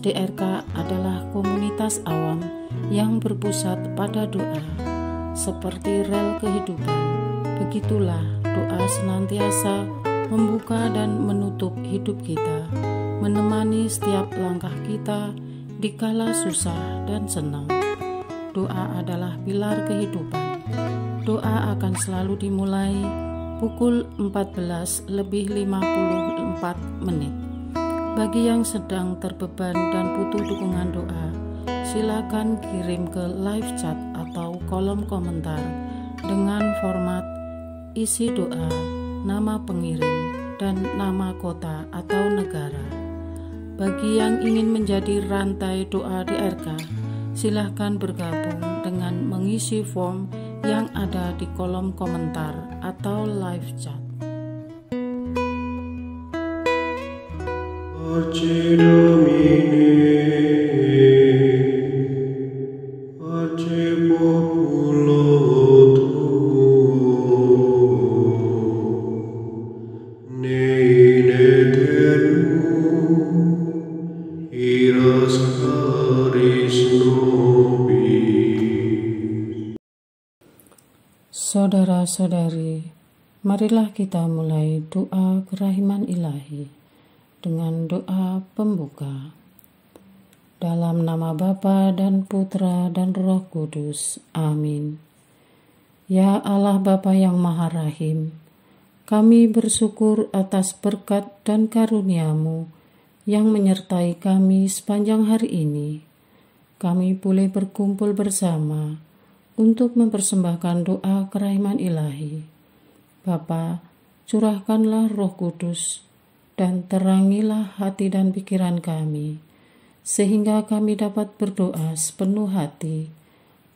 DRK adalah komunitas awam yang berpusat pada doa. Seperti rel kehidupan, begitulah doa senantiasa membuka dan menutup hidup kita, menemani setiap langkah kita di kala susah dan senang. Doa adalah pilar kehidupan. Doa akan selalu dimulai pukul 14:54. Bagi yang sedang terbeban dan butuh dukungan doa, silakan kirim ke live chat atau kolom komentar dengan format isi doa, nama pengirim, dan nama kota atau negara. Bagi yang ingin menjadi rantai doa DRK, silakan bergabung dengan mengisi form yang ada di kolom komentar atau live chat. Pace Domini, pace populo tuo, ne in aeternum, iras caris nobis. Saudara-saudari, marilah kita mulai doa kerahiman ilahi dengan doa pembuka. Dalam nama Bapa dan Putra dan Roh Kudus. Amin. Ya Allah Bapa yang Maha Rahim, kami bersyukur atas berkat dan karunia-Mu yang menyertai kami sepanjang hari ini. Kami boleh berkumpul bersama untuk mempersembahkan doa kerahiman ilahi. Bapa, curahkanlah Roh Kudus dan terangilah hati dan pikiran kami, sehingga kami dapat berdoa sepenuh hati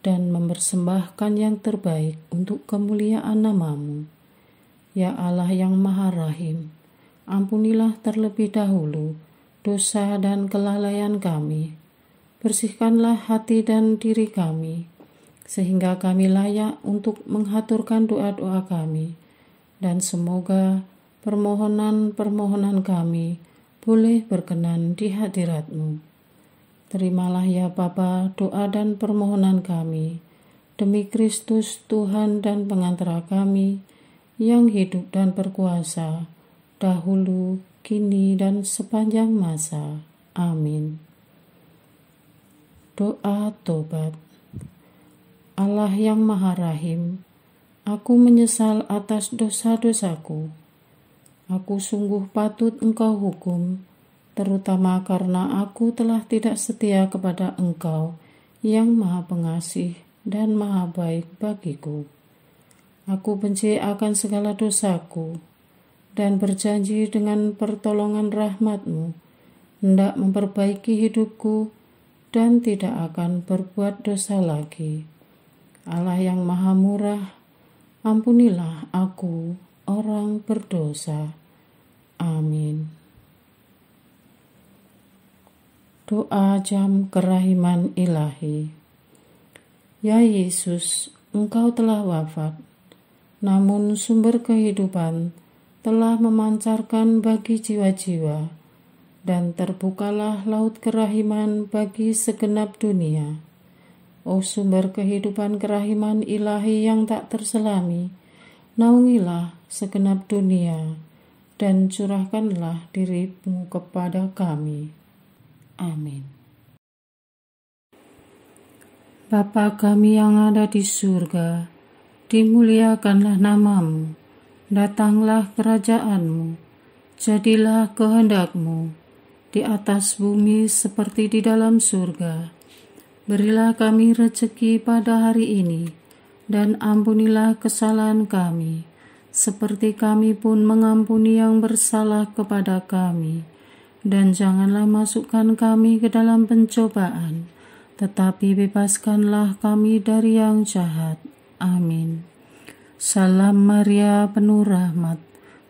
dan mempersembahkan yang terbaik untuk kemuliaan nama-Mu. Ya Allah yang Maha Rahim, ampunilah terlebih dahulu dosa dan kelalaian kami. Bersihkanlah hati dan diri kami, sehingga kami layak untuk menghaturkan doa-doa kami, dan semoga permohonan-permohonan kami boleh berkenan di hadirat-Mu. Terimalah ya Bapa doa dan permohonan kami, demi Kristus Tuhan dan pengantara kami, yang hidup dan berkuasa, dahulu, kini, dan sepanjang masa. Amin. Doa tobat. Allah yang Maha Rahim, aku menyesal atas dosa-dosaku. Aku sungguh patut Engkau hukum, terutama karena aku telah tidak setia kepada Engkau yang Maha Pengasih dan Maha Baik bagiku. Aku benci akan segala dosaku dan berjanji dengan pertolongan rahmat-Mu hendak memperbaiki hidupku dan tidak akan berbuat dosa lagi. Allah yang Maha Murah, ampunilah aku, orang berdosa. Amin. Doa jam kerahiman ilahi. Ya Yesus, Engkau telah wafat, namun sumber kehidupan telah memancarkan bagi jiwa-jiwa, dan terbukalah laut kerahiman bagi segenap dunia. O sumber kehidupan kerahiman ilahi yang tak terselami, naungilah segenap dunia, dan curahkanlah diri-Mu kepada kami. Amin. Bapa kami yang ada di surga, dimuliakanlah nama-Mu, datanglah kerajaan-Mu, jadilah kehendak-Mu, di atas bumi seperti di dalam surga. Berilah kami rezeki pada hari ini, dan ampunilah kesalahan kami, seperti kami pun mengampuni yang bersalah kepada kami. Dan janganlah masukkan kami ke dalam pencobaan, tetapi bebaskanlah kami dari yang jahat. Amin. Salam Maria, penuh rahmat,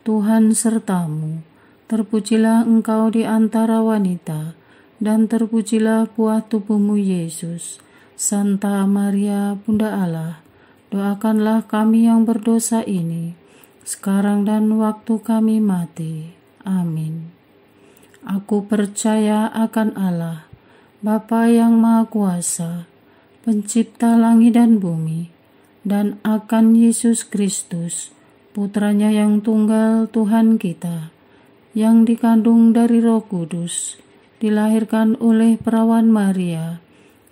Tuhan serta-Mu. Terpujilah Engkau di antara wanita, dan terpujilah buah tubuh-Mu Yesus. Santa Maria, Bunda Allah, doakanlah kami yang berdosa ini, sekarang dan waktu kami mati. Amin. Aku percaya akan Allah, Bapa yang Maha Kuasa, Pencipta langit dan bumi, dan akan Yesus Kristus, Putranya yang tunggal Tuhan kita, yang dikandung dari Roh Kudus, dilahirkan oleh perawan Maria,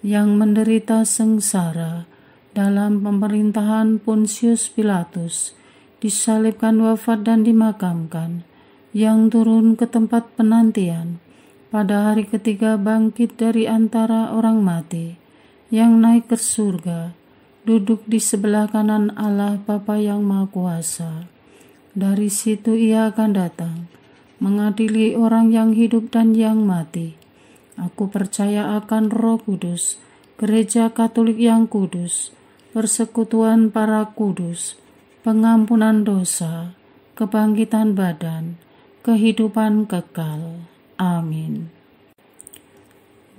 yang menderita sengsara dalam pemerintahan Pontius Pilatus, disalibkan, wafat dan dimakamkan, yang turun ke tempat penantian, pada hari ketiga bangkit dari antara orang mati, yang naik ke surga, duduk di sebelah kanan Allah Bapa yang Maha Kuasa. Dari situ Ia akan datang, mengadili orang yang hidup dan yang mati. Aku percaya akan Roh Kudus, Gereja Katolik yang kudus, persekutuan para kudus, pengampunan dosa, kebangkitan badan, kehidupan kekal. Amin.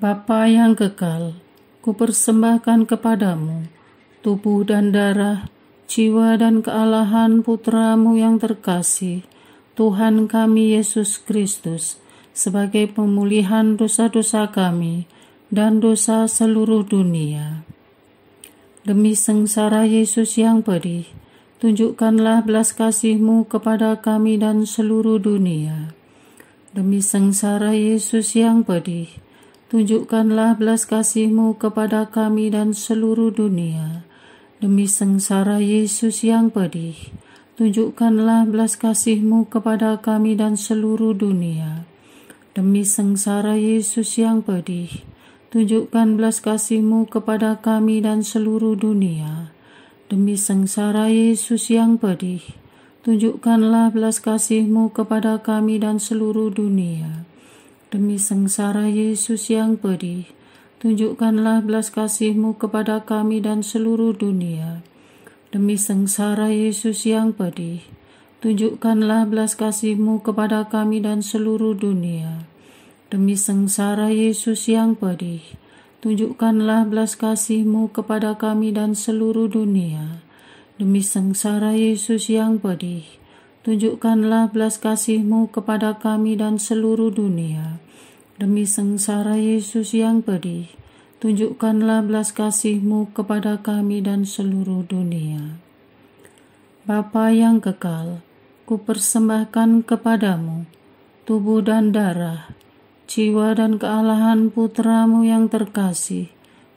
Bapa yang kekal, kupersembahkan kepadamu tubuh dan darah, jiwa dan kealahan Putra-Mu yang terkasih, Tuhan kami Yesus Kristus, sebagai pemulihan dosa-dosa kami dan dosa seluruh dunia. Demi sengsara Yesus yang pedih, tunjukkanlah belas kasih-Mu kepada kami dan seluruh dunia. Demi sengsara Yesus yang pedih, tunjukkanlah belas kasih-Mu kepada kami dan seluruh dunia. Demi sengsara Yesus yang pedih, tunjukkanlah belas kasih-Mu kepada kami dan seluruh dunia. Demi sengsara Yesus yang pedih, tunjukkan belas kasih-Mu kepada kami dan seluruh dunia. Demi sengsara Yesus yang pedih, tunjukkanlah belas kasih-Mu kepada kami dan seluruh dunia. Demi sengsara Yesus yang pedih, tunjukkanlah belas kasih-Mu kepada kami dan seluruh dunia. Demi sengsara Yesus yang pedih, tunjukkanlah belas kasih-Mu kepada kami dan seluruh dunia. Demi sengsara Yesus yang pedih, tunjukkanlah belas kasih-Mu kepada kami dan seluruh dunia. Demi sengsara Yesus yang pedih, tunjukkanlah belas kasih-Mu kepada kami dan seluruh dunia. Demi sengsara Yesus yang pedih, tunjukkanlah belas kasih-Mu kepada kami dan seluruh dunia. Bapa yang kekal, kupersembahkan kepadamu tubuh dan darah, jiwa dan kealahan Putra-Mu yang terkasih,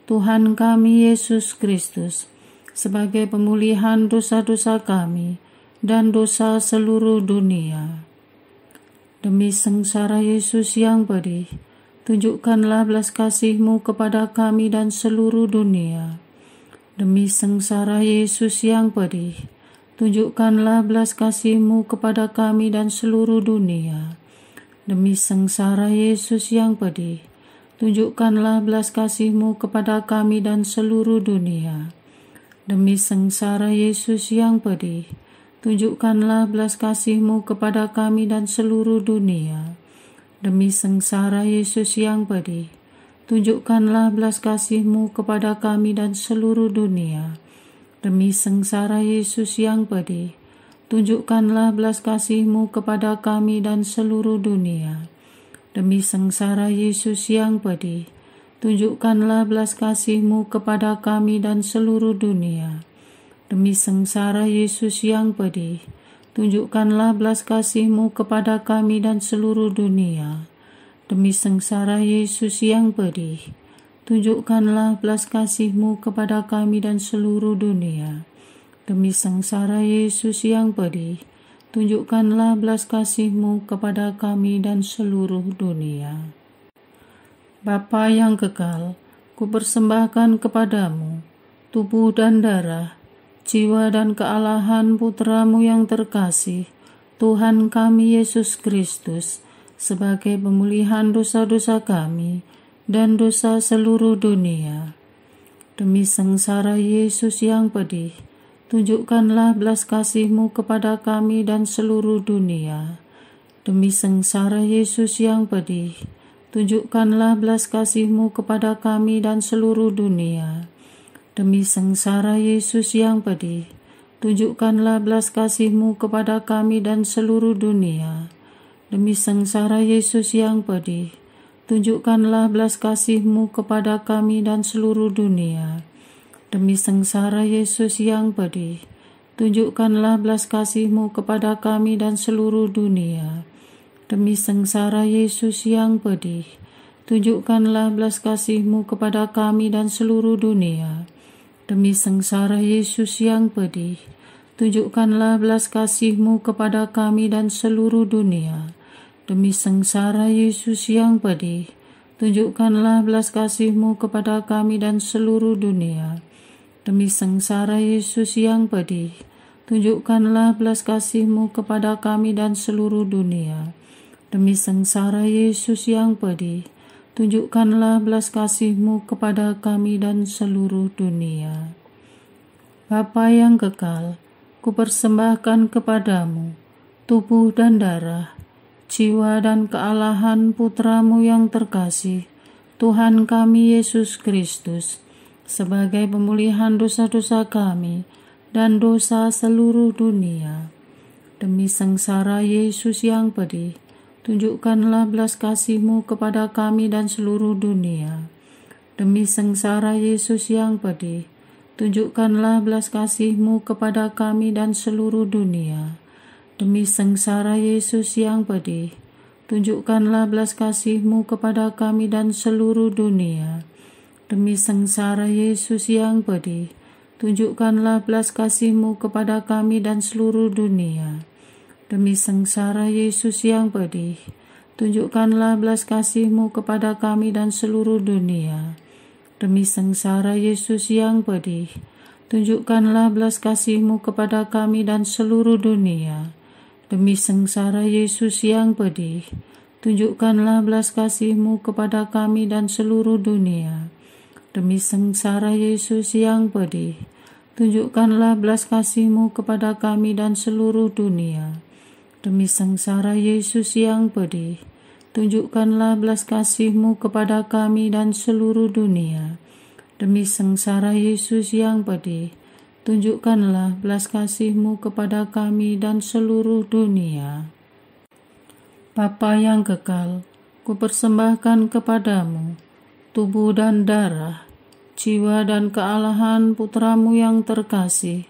Tuhan kami Yesus Kristus, sebagai pemulihan dosa-dosa kami dan dosa seluruh dunia. Demi sengsara Yesus yang pedih, tunjukkanlah belas kasih-Mu kepada kami dan seluruh dunia. Demi sengsara Yesus yang pedih, tunjukkanlah belas kasih-Mu kepada kami dan seluruh dunia. Demi sengsara Yesus yang pedih, tunjukkanlah belas kasih-Mu kepada kami dan seluruh dunia. Demi sengsara Yesus yang pedih, tunjukkanlah belas kasih-Mu kepada kami dan seluruh dunia. Demi sengsara Yesus yang pedih, tunjukkanlah belas kasih-Mu kepada kami dan seluruh dunia. Demi sengsara Yesus yang pedih, tunjukkanlah belas kasih-Mu kepada kami dan seluruh dunia. Demi sengsara Yesus yang pedih, tunjukkanlah belas kasih-Mu kepada kami dan seluruh dunia. Demi sengsara Yesus yang pedih, tunjukkanlah belas kasih-Mu kepada kami dan seluruh dunia. Demi sengsara Yesus yang pedih, tunjukkanlah belas kasih-Mu kepada kami dan seluruh dunia. Demi sengsara Yesus yang pedih, tunjukkanlah belas kasih-Mu kepada kami dan seluruh dunia. Bapa yang kekal, kupersembahkan kepadamu tubuh dan darah, jiwa dan kealahan Putra-Mu yang terkasih, Tuhan kami Yesus Kristus, sebagai pemulihan dosa-dosa kami dan dosa seluruh dunia. Demi sengsara Yesus yang pedih, tunjukkanlah belas kasih-Mu kepada kami dan seluruh dunia. Demi sengsara Yesus yang pedih, tunjukkanlah belas kasih-Mu kepada kami dan seluruh dunia. Demi sengsara Yesus yang pedih, tunjukkanlah belas kasih-Mu kepada kami dan seluruh dunia. Demi sengsara Yesus yang pedih, tunjukkanlah belas kasih-Mu kepada kami dan seluruh dunia. Demi sengsara Yesus yang pedih, tunjukkanlah belas kasih-Mu kepada kami dan seluruh dunia. Demi sengsara Yesus yang pedih, tunjukkanlah belas kasih-Mu kepada kami dan seluruh dunia. Demi sengsara Yesus yang pedih, tunjukkanlah belas kasih-Mu kepada kami dan seluruh dunia. Demi sengsara Yesus yang pedih, tunjukkanlah belas kasih-Mu kepada kami dan seluruh dunia. Demi sengsara Yesus yang pedih, tunjukkanlah belas kasih-Mu kepada kami dan seluruh dunia. Demi sengsara Yesus yang pedih, tunjukkanlah belas kasih-Mu kepada kami dan seluruh dunia. Bapa yang kekal, kupersembahkan kepadamu tubuh dan darah, jiwa dan kealahan Putra-Mu yang terkasih, Tuhan kami Yesus Kristus, sebagai pemulihan dosa-dosa kami dan dosa seluruh dunia. Demi sengsara Yesus yang pedih, tunjukkanlah belas kasih-Mu kepada kami dan seluruh dunia. Demi sengsara Yesus yang pedih, tunjukkanlah belas kasih-Mu kepada kami dan seluruh dunia. Demi sengsara Yesus yang pedih, tunjukkanlah belas kasih-Mu kepada kami dan seluruh dunia. Demi sengsara Yesus yang pedih, tunjukkanlah belas kasih-Mu kepada kami dan seluruh dunia. Demi sengsara Yesus yang pedih, tunjukkanlah belas kasih-Mu kepada kami dan seluruh dunia. Demi sengsara Yesus yang pedih, tunjukkanlah belas kasih-Mu kepada kami dan seluruh dunia. Demi sengsara Yesus yang pedih, tunjukkanlah belas kasih-Mu kepada kami dan seluruh dunia. Demi sengsara Yesus yang pedih, tunjukkanlah belas kasih-Mu kepada kami dan seluruh dunia. Demi sengsara Yesus yang pedih, tunjukkanlah belas kasih-Mu kepada kami dan seluruh dunia. Demi sengsara Yesus yang pedih, tunjukkanlah belas kasih-Mu kepada kami dan seluruh dunia. Bapa yang kekal, kupersembahkan kepadamu tubuh dan darah, jiwa dan kealahan Putra-Mu yang terkasih,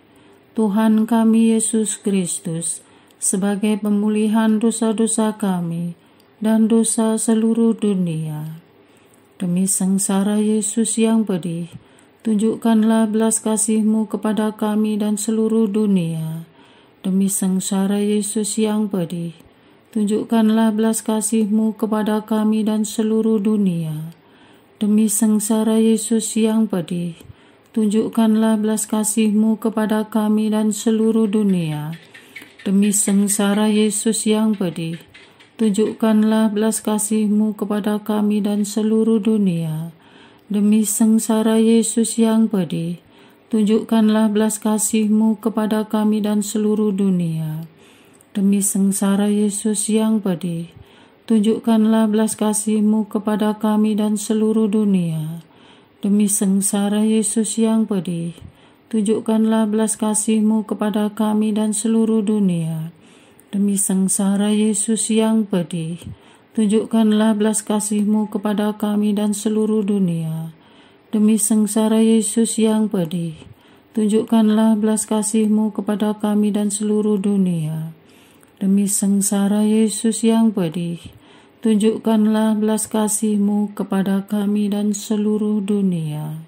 Tuhan kami Yesus Kristus, sebagai pemulihan dosa-dosa kami dan dosa seluruh dunia. Demi sengsara Yesus yang pedih, tunjukkanlah belas kasih-Mu kepada kami dan seluruh dunia. Demi sengsara Yesus yang pedih, tunjukkanlah belas kasih-Mu kepada kami dan seluruh dunia. Demi sengsara Yesus yang pedih, tunjukkanlah belas kasih-Mu kepada kami dan seluruh dunia. Demi sengsara Yesus yang pedih, tunjukkanlah belas kasih-Mu kepada kami dan seluruh dunia. Demi sengsara Yesus yang pedih, tunjukkanlah belas kasih-Mu kepada kami dan seluruh dunia. Demi sengsara Yesus yang pedih, tunjukkanlah belas kasih-Mu kepada kami dan seluruh dunia. Demi sengsara Yesus yang pedih, tunjukkanlah belas kasih-Mu kepada kami dan seluruh dunia. Demi sengsara Yesus yang pedih, tunjukkanlah belas kasih-Mu kepada kami dan seluruh dunia. Demi sengsara Yesus yang pedih, tunjukkanlah belas kasih-Mu kepada kami dan seluruh dunia. Demi sengsara Yesus yang pedih, tunjukkanlah belas kasih-Mu kepada kami dan seluruh dunia.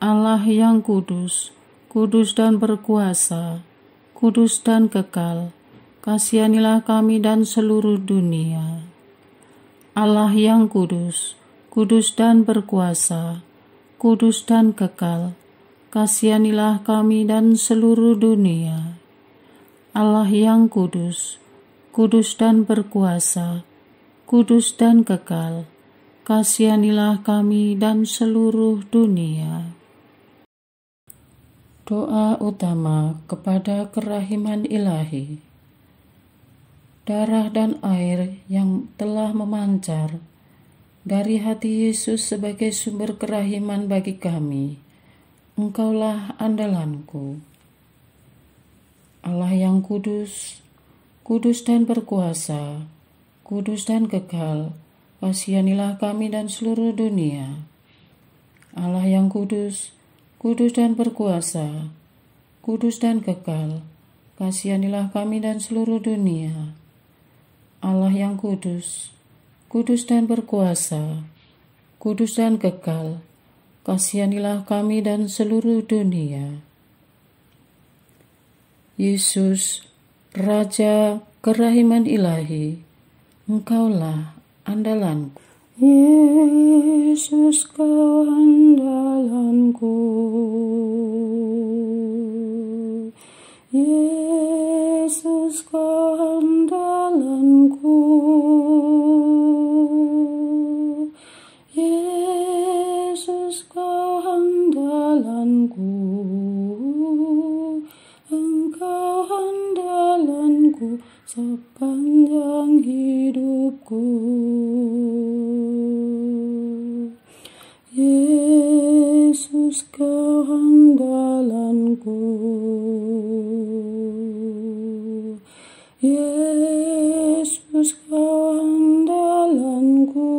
Allah yang kudus, kudus dan berkuasa, kudus dan kekal, kasihanilah kami dan seluruh dunia. Allah yang kudus, kudus dan berkuasa, kudus dan kekal, kasihanilah kami dan seluruh dunia. Allah yang kudus, kudus dan berkuasa, kudus dan kekal, kasihanilah kami dan seluruh dunia. Doa utama kepada kerahiman ilahi. Darah dan air yang telah memancar dari hati Yesus sebagai sumber kerahiman bagi kami, Engkaulah andalanku. Allah yang kudus, kudus dan berkuasa, kudus dan kekal, kasihanilah kami dan seluruh dunia. Allah yang kudus, kudus dan berkuasa, kudus dan kekal, kasihanilah kami dan seluruh dunia. Allah yang kudus, kudus dan berkuasa, kudus dan kekal, kasihanilah kami dan seluruh dunia. Yesus, Raja kerahiman ilahi, Engkaulah andalanku. Yesus, Kau andalanku. Yesus, Kau andalanku. Yesus, Kau andalanku. Engkau andalanku sepanjang hidupku. Yesus, Kau andalanku. Yesus, Kau andalanku.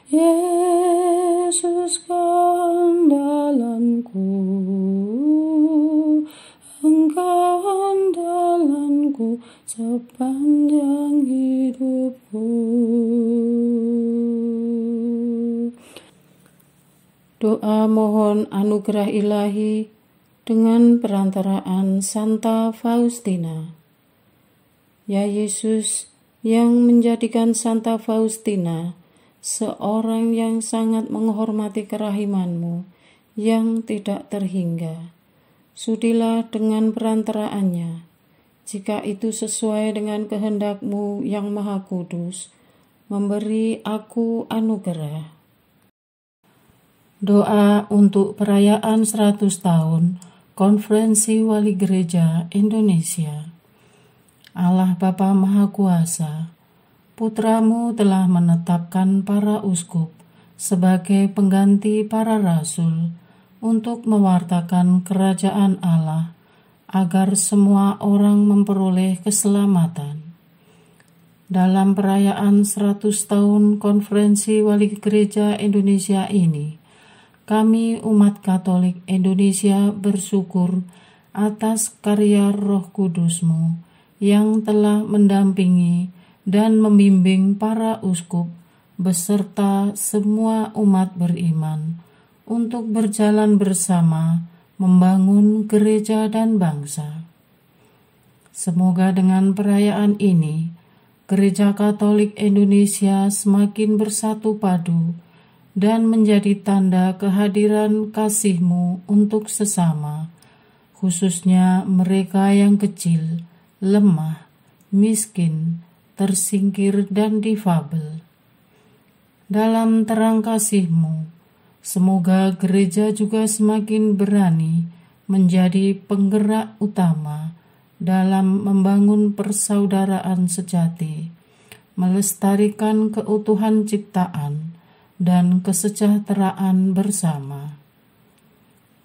Yesus, Kau andalanku. Engkau andalanku sepanjang hidupku. Doa mohon anugerah ilahi dengan perantaraan Santa Faustina. Ya Yesus, yang menjadikan Santa Faustina seorang yang sangat menghormati kerahiman-Mu yang tidak terhingga, sudilah dengan perantaraannya, jika itu sesuai dengan kehendak-Mu yang maha kudus, memberi aku anugerah. Doa untuk perayaan 100 tahun Konferensi Wali Gereja Indonesia. Allah Bapa Maha Kuasa, Putra-Mu telah menetapkan para uskup sebagai pengganti para rasul untuk mewartakan kerajaan Allah agar semua orang memperoleh keselamatan. Dalam perayaan 100 tahun Konferensi Wali Gereja Indonesia ini, kami umat Katolik Indonesia bersyukur atas karya Roh Kudus-Mu yang telah mendampingi dan membimbing para uskup beserta semua umat beriman untuk berjalan bersama membangun gereja dan bangsa. Semoga dengan perayaan ini, Gereja Katolik Indonesia semakin bersatu padu dan menjadi tanda kehadiran kasih-Mu untuk sesama, khususnya mereka yang kecil, lemah, miskin, tersingkir, dan difabel. Dalam terang kasih-Mu, semoga gereja juga semakin berani menjadi penggerak utama dalam membangun persaudaraan sejati, melestarikan keutuhan ciptaan, dan kesejahteraan bersama.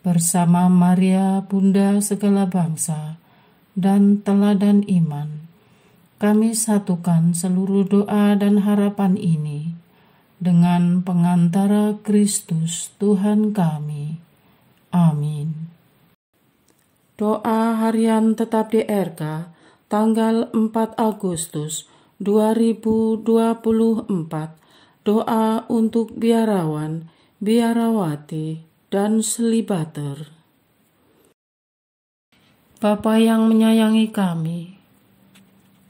Bersama Maria, Bunda segala bangsa, dan teladan iman, kami satukan seluruh doa dan harapan ini dengan pengantara Kristus Tuhan kami. Amin. Doa harian tetap di RK tanggal 4 Agustus 2024. Doa untuk biarawan, biarawati, dan selibater. Bapa yang menyayangi kami,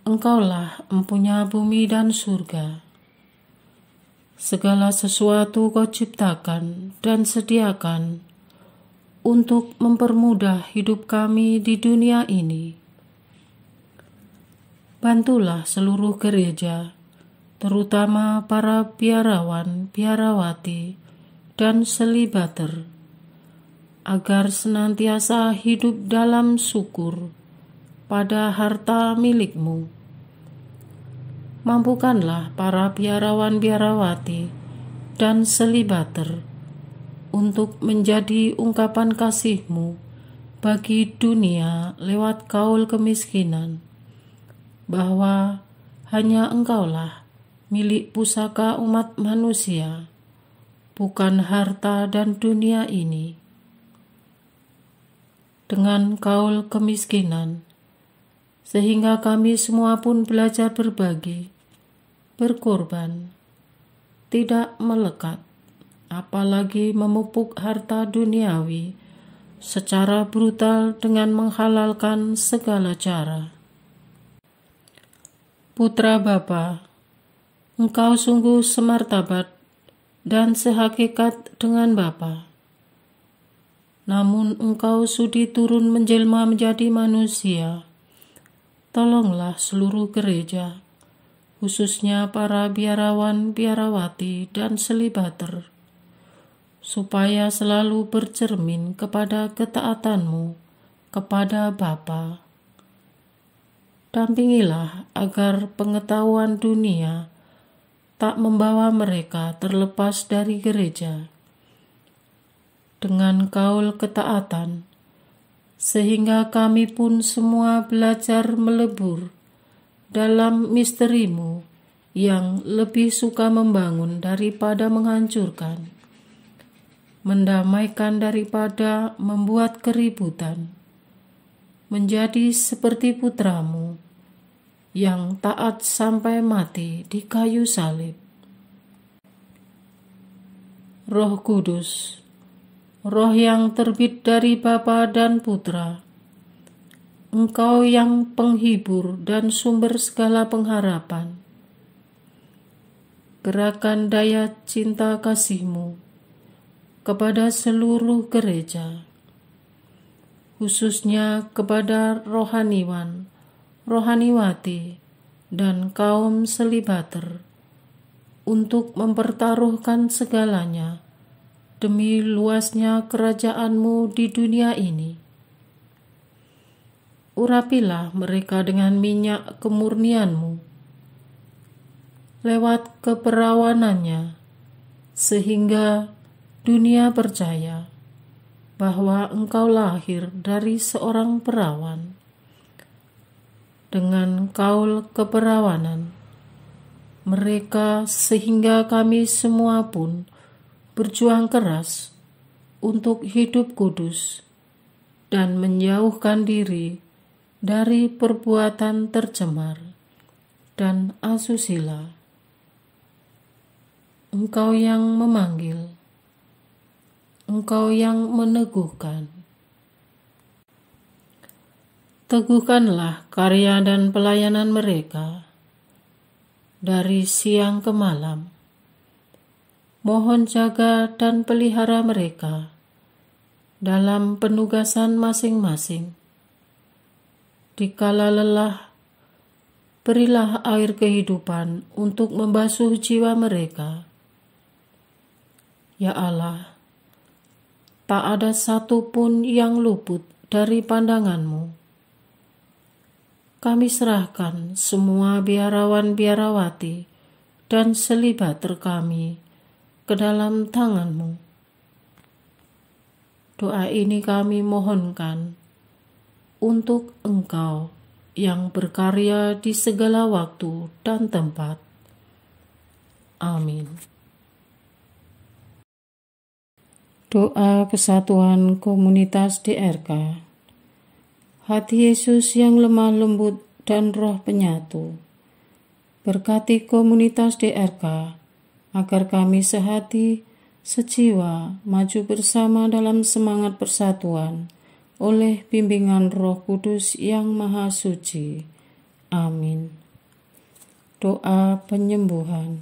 Engkaulah empunya bumi dan surga. Segala sesuatu Kau ciptakan dan sediakan untuk mempermudah hidup kami di dunia ini. Bantulah seluruh gereja, terutama para biarawan, biarawati, dan selibater, agar senantiasa hidup dalam syukur pada harta milik-Mu. Mampukanlah para biarawan, biarawati, dan selibater untuk menjadi ungkapan kasih-Mu bagi dunia lewat kaul kemiskinan, bahwa hanya Engkaulah milik pusaka umat manusia, bukan harta dan dunia ini. Dengan kaul kemiskinan, sehingga kami semua pun belajar berbagi, berkorban, tidak melekat, apalagi memupuk harta duniawi secara brutal dengan menghalalkan segala cara. Putra Bapa, Engkau sungguh semartabat dan sehakikat dengan Bapa. Namun Engkau sudi turun menjelma menjadi manusia. Tolonglah seluruh gereja, khususnya para biarawan, biarawati, dan selibater, supaya selalu bercermin kepada ketaatan-Mu kepada Bapa. Dampingilah agar pengetahuan dunia tak membawa mereka terlepas dari gereja. Dengan kaul ketaatan, sehingga kami pun semua belajar melebur dalam misteri-Mu yang lebih suka membangun daripada menghancurkan, mendamaikan daripada membuat keributan, menjadi seperti putra-Mu yang taat sampai mati di kayu salib. Roh Kudus, Roh yang terbit dari Bapa dan Putra, Engkau yang penghibur dan sumber segala pengharapan, gerakan daya cinta kasih-Mu kepada seluruh gereja, khususnya kepada rohaniwan, rohaniwati, dan kaum selibater, untuk mempertaruhkan segalanya demi luasnya kerajaan-Mu di dunia ini. Urapilah mereka dengan minyak kemurnian-Mu, lewat keperawanannya, sehingga dunia percaya bahwa Engkau lahir dari seorang perawan. Dengan kaul keperawanan mereka, sehingga kami semua pun berjuang keras untuk hidup kudus dan menjauhkan diri dari perbuatan tercemar dan asusila. Engkau yang memanggil, Engkau yang meneguhkan. Teguhkanlah karya dan pelayanan mereka dari siang ke malam. Mohon jaga dan pelihara mereka dalam penugasan masing-masing. Dikala lelah, berilah air kehidupan untuk membasuh jiwa mereka. Ya Allah, tak ada satu pun yang luput dari pandangan-Mu. Kami serahkan semua biarawan-biarawati dan selibater kami ke dalam tangan-Mu. Doa ini kami mohonkan untuk Engkau yang berkarya di segala waktu dan tempat. Amin. Doa kesatuan komunitas DRK. Hati Yesus yang lemah lembut dan roh penyatu, berkati komunitas DRK agar kami sehati, sejiwa, maju bersama dalam semangat persatuan oleh bimbingan Roh Kudus yang Maha Suci. Amin. Doa penyembuhan.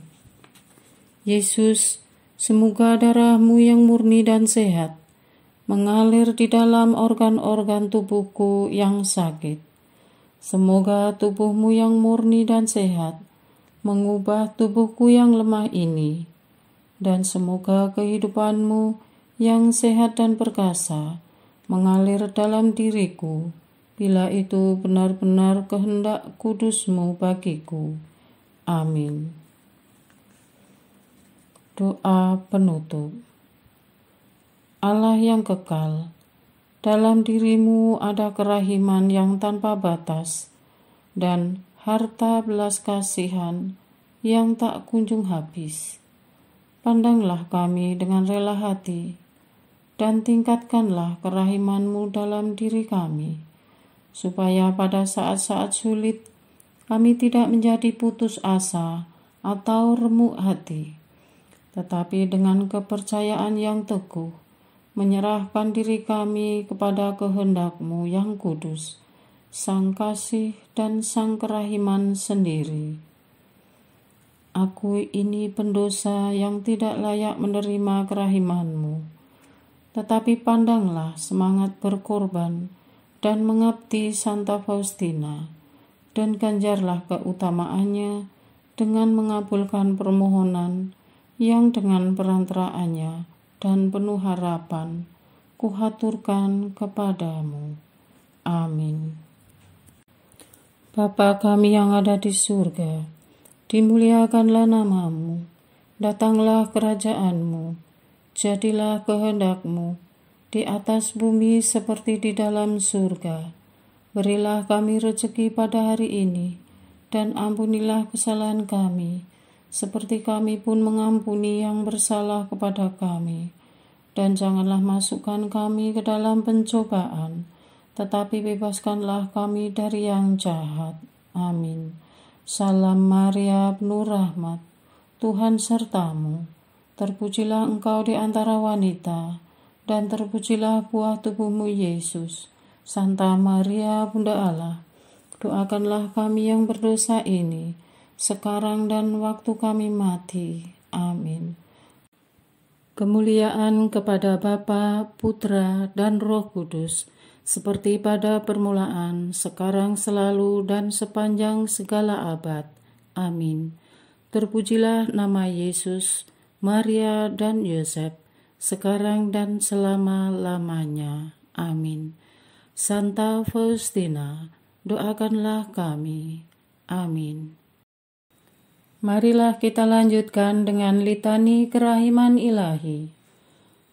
Yesus, semoga darah-Mu yang murni dan sehat mengalir di dalam organ-organ tubuhku yang sakit. Semoga tubuh-Mu yang murni dan sehat mengubah tubuhku yang lemah ini, dan semoga kehidupan-Mu yang sehat dan perkasa mengalir dalam diriku, bila itu benar-benar kehendak kudus-Mu bagiku. Amin. Doa penutup. Allah yang kekal, dalam diri-Mu ada kerahiman yang tanpa batas, dan harta belas kasihan yang tak kunjung habis. Pandanglah kami dengan rela hati, dan tingkatkanlah kerahiman-Mu dalam diri kami, supaya pada saat-saat sulit kami tidak menjadi putus asa atau remuk hati, tetapi dengan kepercayaan yang teguh, menyerahkan diri kami kepada kehendak-Mu yang kudus, Sang Kasih dan Sang Kerahiman sendiri. Aku ini pendosa yang tidak layak menerima kerahiman-Mu, tetapi pandanglah semangat berkorban dan mengabdi Santa Faustina, dan ganjarlah keutamaannya dengan mengabulkan permohonan yang dengan perantaraannya dan penuh harapan kuhaturkan kepadamu. Amin. Bapa kami yang ada di surga, dimuliakanlah nama-Mu, datanglah kerajaan-Mu, jadilah kehendak-Mu di atas bumi seperti di dalam surga. Berilah kami rezeki pada hari ini, dan ampunilah kesalahan kami, seperti kami pun mengampuni yang bersalah kepada kami. Dan janganlah masukkan kami ke dalam pencobaan, tetapi bebaskanlah kami dari yang jahat. Amin. Salam Maria, penuh rahmat, Tuhan sertamu. Terpujilah engkau di antara wanita, dan terpujilah buah tubuhmu Yesus. Santa Maria, Bunda Allah, doakanlah kami yang berdosa ini, sekarang dan waktu kami mati. Amin. Kemuliaan kepada Bapa, Putra, dan Roh Kudus, seperti pada permulaan, sekarang, selalu, dan sepanjang segala abad. Amin. Terpujilah nama Yesus, Maria, dan Yosef, sekarang dan selama-lamanya. Amin. Santa Faustina, doakanlah kami. Amin. Marilah kita lanjutkan dengan litani kerahiman ilahi.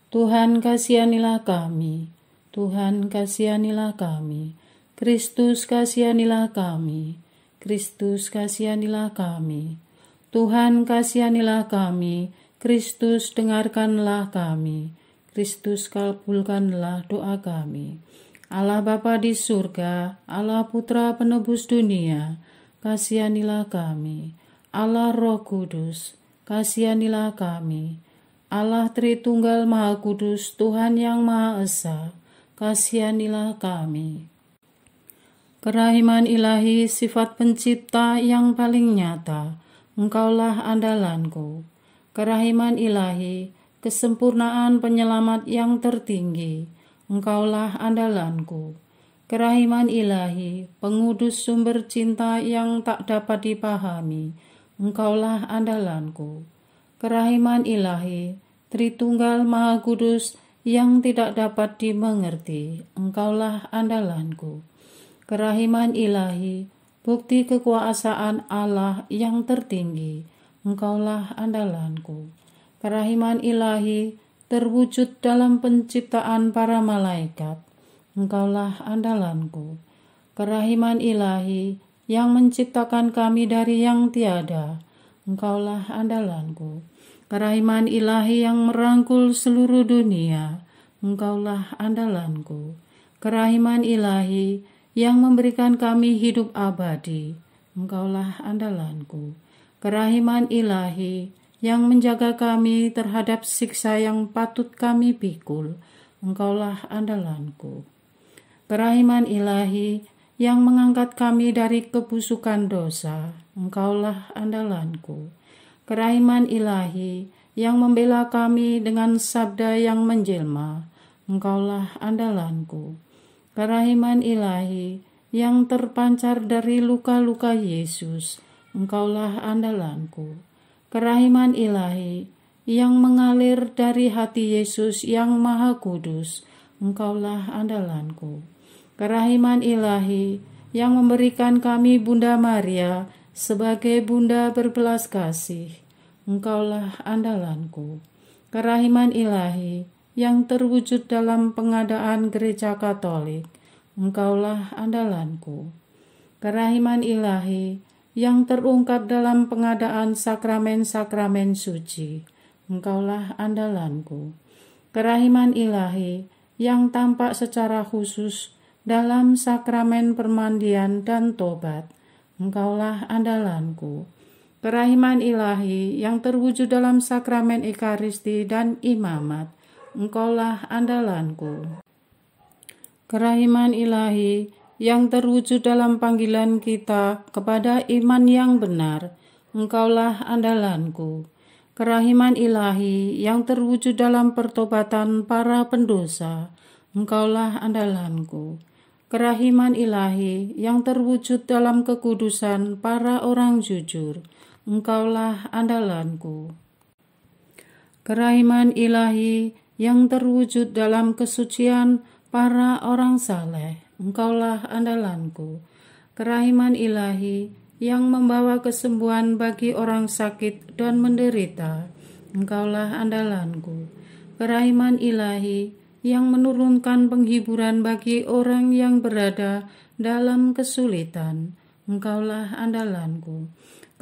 Tuhan kasihanilah kami, Tuhan kasihanilah kami, Kristus kasihanilah kami, Kristus kasihanilah kami, Tuhan kasihanilah kami, Kristus dengarkanlah kami, Kristus kabulkanlah doa kami. Allah Bapa di surga, Allah Putra penebus dunia, kasihanilah kami. Allah Roh Kudus, kasihanilah kami. Allah Tritunggal Maha Kudus, Tuhan yang Maha Esa, kasihanilah kami. Kerahiman ilahi, sifat pencipta yang paling nyata, Engkaulah andalanku. Kerahiman ilahi, kesempurnaan penyelamat yang tertinggi, Engkaulah andalanku. Kerahiman ilahi, pengudus sumber cinta yang tak dapat dipahami, Engkaulah andalanku. Kerahiman ilahi, Tritunggal Maha Kudus yang tidak dapat dimengerti, Engkaulah andalanku. Kerahiman ilahi, bukti kekuasaan Allah yang tertinggi, Engkaulah andalanku. Kerahiman ilahi, terwujud dalam penciptaan para malaikat, Engkaulah andalanku. Kerahiman ilahi, yang menciptakan kami dari yang tiada, Engkaulah andalanku. Kerahiman ilahi yang merangkul seluruh dunia, Engkaulah andalanku. Kerahiman ilahi yang memberikan kami hidup abadi, Engkaulah andalanku. Kerahiman ilahi yang menjaga kami terhadap siksa yang patut kami pikul, Engkaulah andalanku. Kerahiman ilahi yang mengangkat kami dari kebusukan dosa, Engkaulah andalanku. Kerahiman ilahi yang membela kami dengan sabda yang menjelma, Engkaulah andalanku. Kerahiman ilahi yang terpancar dari luka-luka Yesus, Engkaulah andalanku. Kerahiman ilahi yang mengalir dari hati Yesus yang Maha Kudus, Engkaulah andalanku. Kerahiman ilahi yang memberikan kami Bunda Maria sebagai Bunda berbelas kasih, Engkaulah andalanku. Kerahiman ilahi yang terwujud dalam pengadaan gereja Katolik, Engkaulah andalanku. kerahiman ilahi yang terungkap dalam pengadaan sakramen-sakramen suci, Engkaulah andalanku. Kerahiman ilahi yang tampak secara khusus dalam sakramen permandian dan tobat, Engkaulah andalanku. Kerahiman ilahi yang terwujud dalam sakramen ekaristi dan imamat, Engkaulah andalanku. Kerahiman ilahi yang terwujud dalam panggilan kita kepada iman yang benar, Engkaulah andalanku. Kerahiman ilahi yang terwujud dalam pertobatan para pendosa, Engkaulah andalanku. Kerahiman ilahi yang terwujud dalam kekudusan para orang jujur, Engkaulah andalanku. Kerahiman ilahi yang terwujud dalam kesucian para orang saleh, Engkaulah andalanku. Kerahiman ilahi yang membawa kesembuhan bagi orang sakit dan menderita, Engkaulah andalanku. Kerahiman ilahi yang menurunkan penghiburan bagi orang yang berada dalam kesulitan, Engkaulah andalanku.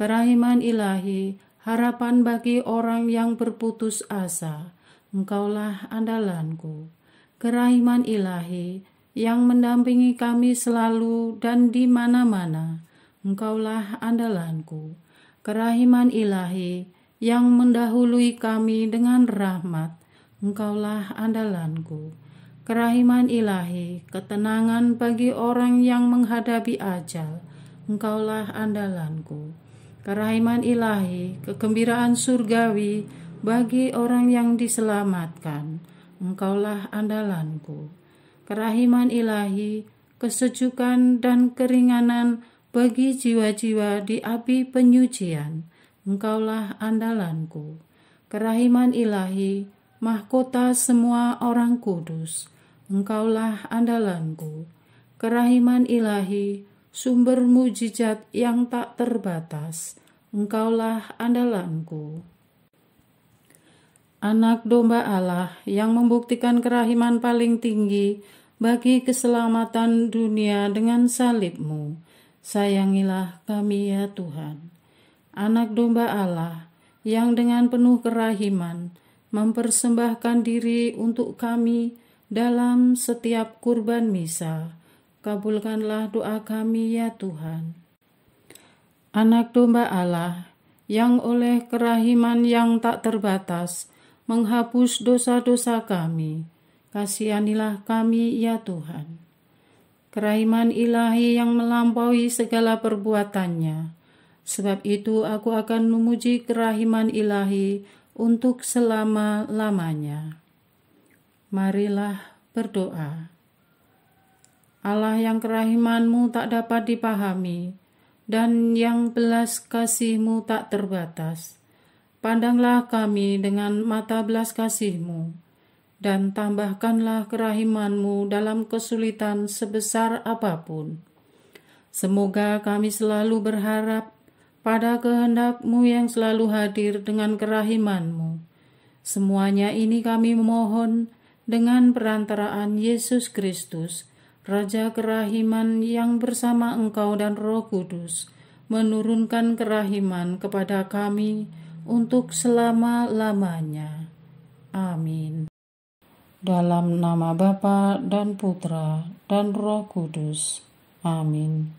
Kerahiman ilahi, harapan bagi orang yang berputus asa, Engkaulah andalanku. Kerahiman ilahi yang mendampingi kami selalu dan di mana-mana, Engkaulah andalanku. Kerahiman ilahi yang mendahului kami dengan rahmat, Engkaulah andalanku. Kerahiman ilahi, ketenangan bagi orang yang menghadapi ajal, Engkaulah andalanku. Kerahiman ilahi, kegembiraan surgawi bagi orang yang diselamatkan, Engkaulah andalanku. Kerahiman ilahi, kesejukan dan keringanan bagi jiwa-jiwa di api penyucian, Engkaulah andalanku. Kerahiman ilahi, mahkota semua orang kudus, Engkaulah andalanku. Kerahiman ilahi, sumber mujizat yang tak terbatas, Engkaulah andalanku. Anak domba Allah yang membuktikan kerahiman paling tinggi bagi keselamatan dunia dengan salib-Mu, sayangilah kami ya Tuhan. Anak domba Allah yang dengan penuh kerahiman mempersembahkan diri untuk kami dalam setiap kurban misa, kabulkanlah doa kami ya Tuhan. Anak domba Allah yang oleh kerahiman yang tak terbatas menghapus dosa-dosa kami, kasihanilah kami ya Tuhan. Kerahiman ilahi yang melampaui segala perbuatannya, sebab itu aku akan memuji kerahiman ilahi untuk selama-lamanya. Marilah berdoa. Allah yang kerahiman-Mu tak dapat dipahami, dan yang belas kasih-Mu tak terbatas, pandanglah kami dengan mata belas kasih-Mu, dan tambahkanlah kerahiman-Mu dalam kesulitan sebesar apapun. Semoga kami selalu berharap pada kehendak-Mu yang selalu hadir dengan kerahiman-Mu. Semuanya ini kami memohon dengan perantaraan Yesus Kristus, Raja kerahiman yang bersama Engkau dan Roh Kudus, menurunkan kerahiman kepada kami untuk selama-lamanya. Amin. Dalam nama Bapa dan Putra dan Roh Kudus. Amin.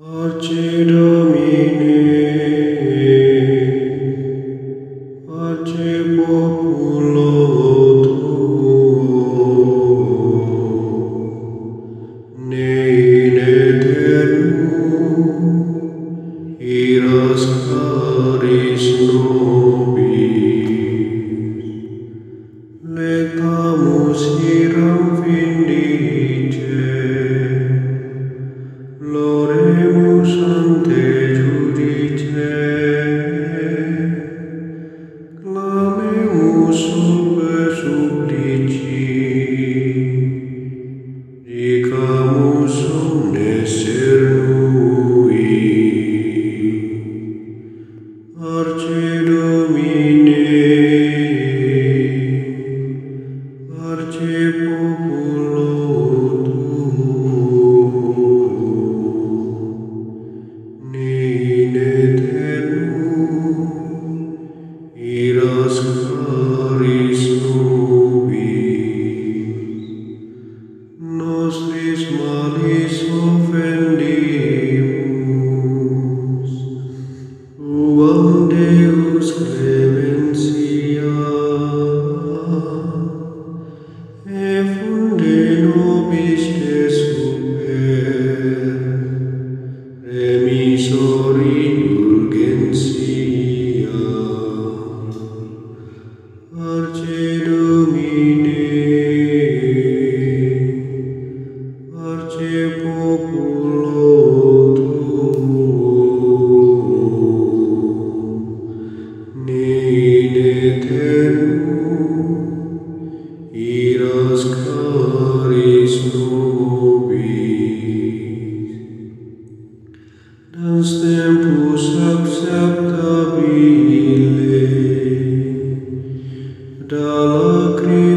Pace Domine, pace populo tuo, ne in aeternum iras caris nobis, lectamus iram vindice, Loremus ante judice, clamemus sube supplici, dicamus omnes cernui. Arce Domine, arce populo in aeternum iras caris nobis, nostris malis offendimus, uam Deus clementia, e funde nobis te super, remisori indulgentia. Arce Domine, arce populo tuo, ne in aeternum iras caris nobis. Dans tempus acceptabile, da lacrimae